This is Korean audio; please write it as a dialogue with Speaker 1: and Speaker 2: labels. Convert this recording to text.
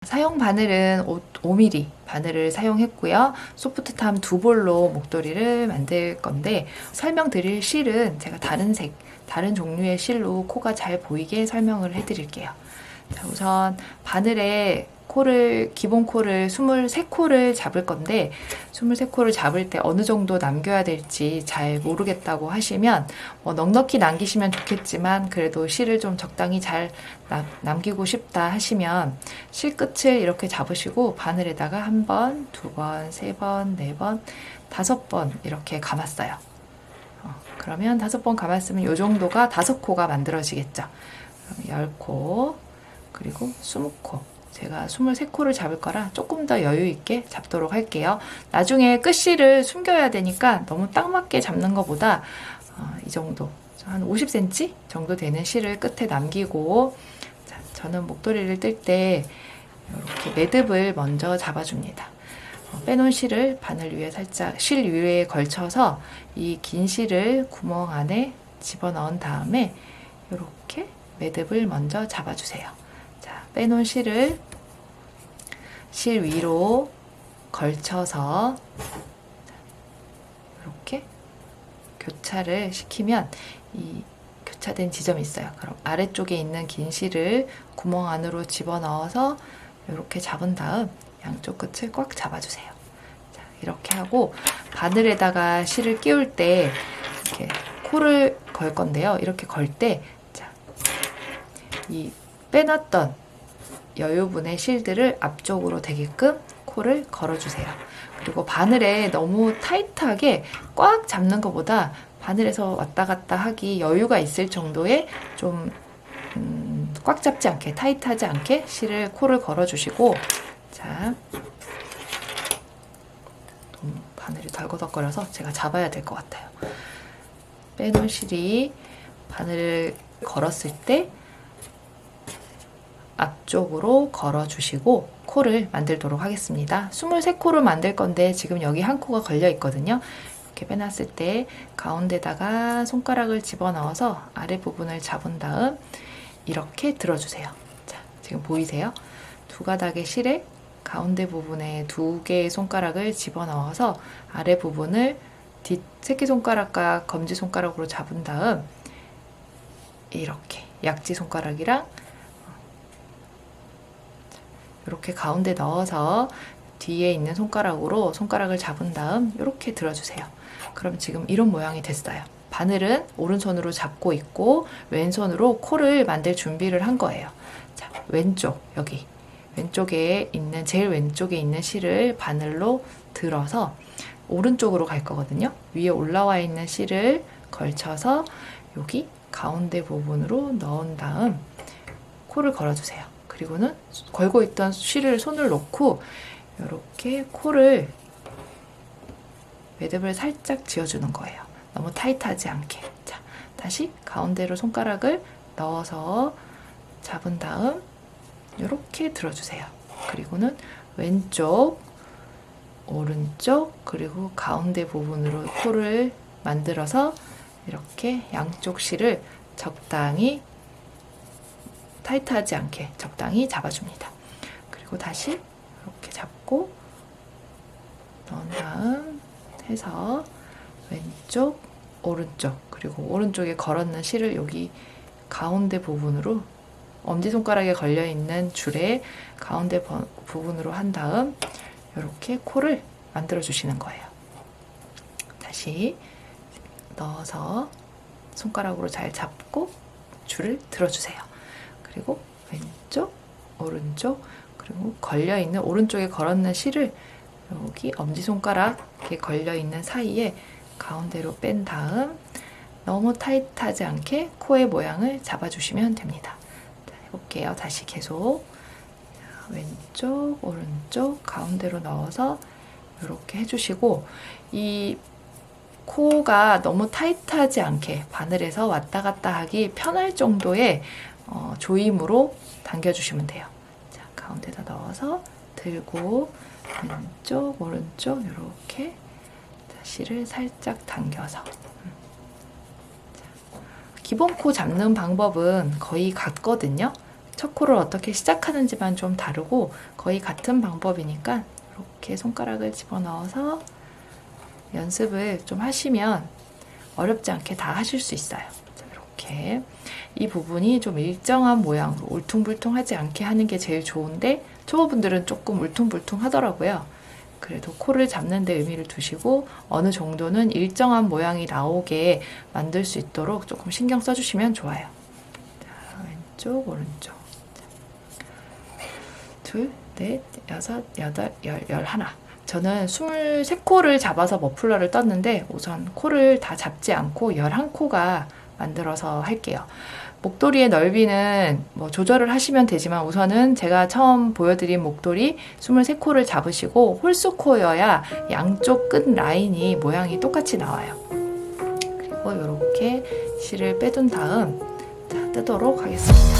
Speaker 1: 사용 바늘은 5mm 바늘을 사용했고요. 소프트탐 2볼로 목도리를 만들 건데 설명드릴 실은 제가 다른 종류의 실로 코가 잘 보이게 설명을 해드릴게요. 자, 우선 바늘에 기본 코를 23코를 잡을 건데 23코를 잡을 때 어느 정도 남겨야 될지 잘 모르겠다고 하시면 넉넉히 남기시면 좋겠지만 그래도 실을 좀 적당히 잘 남기고 싶다 하시면 실 끝을 이렇게 잡으시고 바늘에다가 1번, 2번, 3번, 4번, 5번 이렇게 감았어요. 그러면 5번 감았으면 이 정도가 5코가 만들어지겠죠. 그럼 10코 그리고 20코 제가 23코를 잡을 거라 조금 더 여유 있게 잡도록 할게요. 나중에 끝실을 숨겨야 되니까 너무 딱 맞게 잡는 것보다 이 정도 한 50cm 정도 되는 실을 끝에 남기고 자, 저는 목도리를 뜰 때 이렇게 매듭을 먼저 잡아줍니다. 빼놓은 실을 바늘 위에 살짝 실 위에 걸쳐서 이 긴 실을 구멍 안에 집어넣은 다음에 이렇게 매듭을 먼저 잡아주세요. 자, 빼놓은 실을 실 위로 걸쳐서 이렇게 교차를 시키면 이 교차된 지점이 있어요. 그럼 아래쪽에 있는 긴 실을 구멍 안으로 집어넣어서 이렇게 잡은 다음 양쪽 끝을 꽉 잡아주세요. 자, 이렇게 하고 바늘에다가 실을 끼울 때 이렇게 코를 걸 건데요. 이렇게 걸 때 이 빼놨던 여유분의 실들을 앞쪽으로 되게끔 코를 걸어주세요. 그리고 바늘에 너무 타이트하게 꽉 잡는 것보다 바늘에서 왔다 갔다 하기 여유가 있을 정도의 좀 꽉 잡지 않게 타이트하지 않게 실을 코를 걸어주시고 자 바늘이 덜거덕거려서 제가 잡아야 될 것 같아요. 빼놓은 실이 바늘을 걸었을 때 앞쪽으로 걸어주시고 코를 만들도록 하겠습니다. 23코를 만들 건데 지금 여기 한 코가 걸려 있거든요. 이렇게 빼놨을 때 가운데다가 손가락을 집어넣어서 아래 부분을 잡은 다음 이렇게 들어주세요. 자, 지금 보이세요? 두 가닥의 실에 가운데 부분에 2개의 손가락을 집어넣어서 아래 부분을 새끼손가락과 검지손가락으로 잡은 다음 이렇게 약지손가락이랑 이렇게 가운데 넣어서 뒤에 있는 손가락으로 손가락을 잡은 다음 이렇게 들어주세요. 그럼 지금 이런 모양이 됐어요. 바늘은 오른손으로 잡고 있고 왼손으로 코를 만들 준비를 한 거예요. 자, 왼쪽 여기 왼쪽에 있는 제일 왼쪽에 있는 실을 바늘로 들어서 오른쪽으로 갈 거거든요. 위에 올라와 있는 실을 걸쳐서 여기 가운데 부분으로 넣은 다음 코를 걸어주세요. 그리고는 걸고 있던 실을 손을 놓고 이렇게 코를 매듭을 살짝 지어주는 거예요. 너무 타이트하지 않게. 자, 다시 가운데로 손가락을 넣어서 잡은 다음 이렇게 들어주세요. 그리고는 왼쪽, 오른쪽, 그리고 가운데 부분으로 코를 만들어서 이렇게 양쪽 실을 적당히 타이트하지 않게 적당히 잡아줍니다. 그리고 다시 이렇게 잡고 넣은 다음 해서 왼쪽, 오른쪽 그리고 오른쪽에 걸었는 실을 여기 가운데 부분으로 엄지손가락에 걸려있는 줄의 가운데 부분으로 한 다음 이렇게 코를 만들어 주시는 거예요. 다시 넣어서 손가락으로 잘 잡고 줄을 들어주세요. 그리고 왼쪽, 오른쪽, 그리고 걸려있는 오른쪽에 걸었는 실을 여기 엄지손가락에 걸려있는 사이에 가운데로 뺀 다음 너무 타이트하지 않게 코의 모양을 잡아주시면 됩니다. 자, 해볼게요. 다시 계속 왼쪽, 오른쪽, 가운데로 넣어서 이렇게 해주시고 이 코가 너무 타이트하지 않게 바늘에서 왔다 갔다 하기 편할 정도의 조임으로 당겨주시면 돼요. 자, 가운데다 넣어서 들고 왼쪽, 오른쪽 이렇게 실을 살짝 당겨서 자, 기본 코 잡는 방법은 거의 같거든요. 첫 코를 어떻게 시작하는지만 좀 다르고 거의 같은 방법이니까 이렇게 손가락을 집어넣어서 연습을 좀 하시면 어렵지 않게 다 하실 수 있어요. 이렇게 이 부분이 좀 일정한 모양으로 울퉁불퉁하지 않게 하는 게 제일 좋은데 초보분들은 조금 울퉁불퉁 하더라고요. 그래도 코를 잡는 데 의미를 두시고 어느 정도는 일정한 모양이 나오게 만들 수 있도록 조금 신경 써주시면 좋아요. 자, 왼쪽, 오른쪽. 둘, 넷, 여섯, 여덟, 열, 열하나. 저는 23코를 잡아서 머플러를 떴는데 우선 코를 다 잡지 않고 11코가 만들어서 할게요. 목도리의 넓이는 뭐 조절을 하시면 되지만 우선은 제가 처음 보여드린 목도리 23코를 잡으시고 홀수코여야 양쪽 끝 라인이 모양이 똑같이 나와요. 그리고 이렇게 실을 빼둔 다음 자, 뜨도록 하겠습니다.